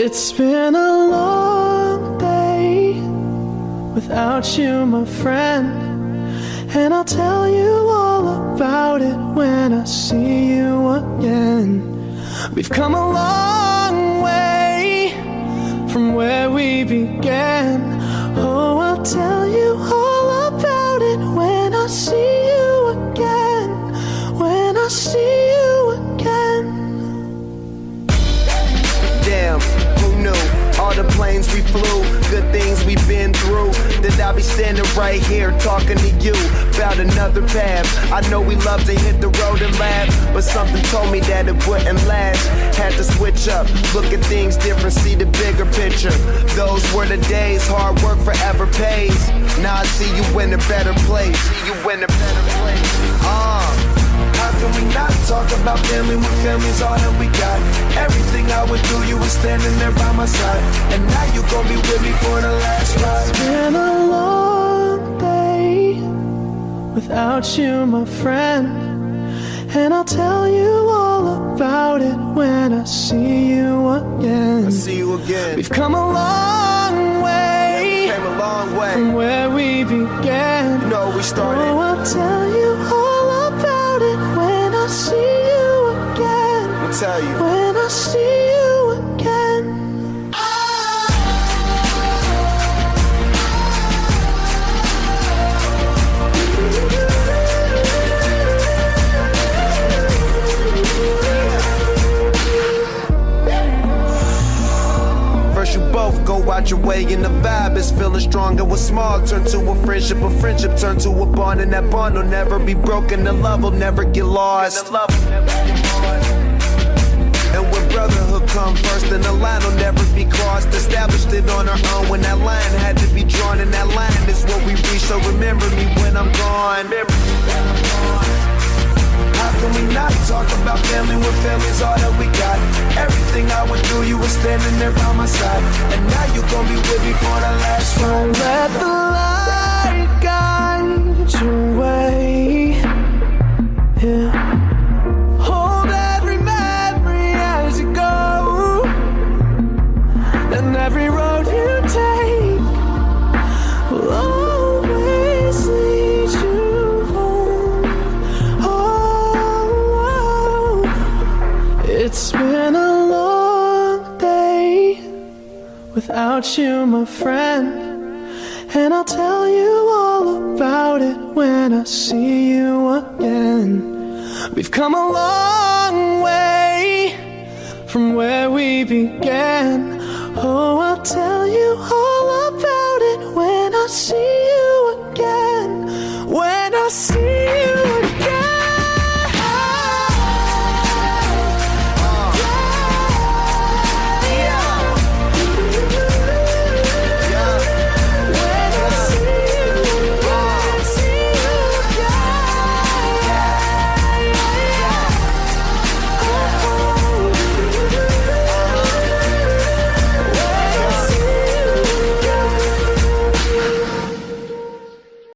It's been a long day without you, my friend, and I'll tell you all about it when I see you again. We've come a long way from where we began. Oh, I'll tell you all about it when I see you again. When I see you again. Damn, who knew? All the planes we flew, good things we've been through, that I'll be standing right here talking to you about another path. I know we love to hit the road and laugh, but something told me that it wouldn't last. Had to switch up, look at things different, see the bigger picture. Those were the days, hard work forever pays. Now I see you in a better place. See you in a better place. How can we not talk about family when family's all that we got? Everything I went through, you were standing there by my side, and now you gon' be with me for the last ride. It's been a long day without you, my friend, and I'll tell you all about it when I see you again. I see you again. We've come a long way, yeah, we came a long way from where we began. You know we started. Oh, I'll tell you all about it when I see you again. I'll tell you. When I see you again. First you both go out your way and the vibe is feeling stronger. What's small turn to a friendship turn to a bond, and that bond will never be broken. The love will never get lost. And when brotherhood come first, then the line will never be crossed. Established it on our own when that line had to be drawn, and that line is what we reach. So remember me when I'm gone. How can we not talk about family when family's all that we got? Everything I went through, you were standing there by my side, and now you gon' be with me for the last ride. Don't let the light guide your way. Yeah. Hold every memory as you go, and every road you take will always lead you home. Oh, it's been a long day without you, my friend, and I'll tell you all about it when I see you again. We've come a long way from where we began. Oh, I'll tell you all about it when I see you again. When I see you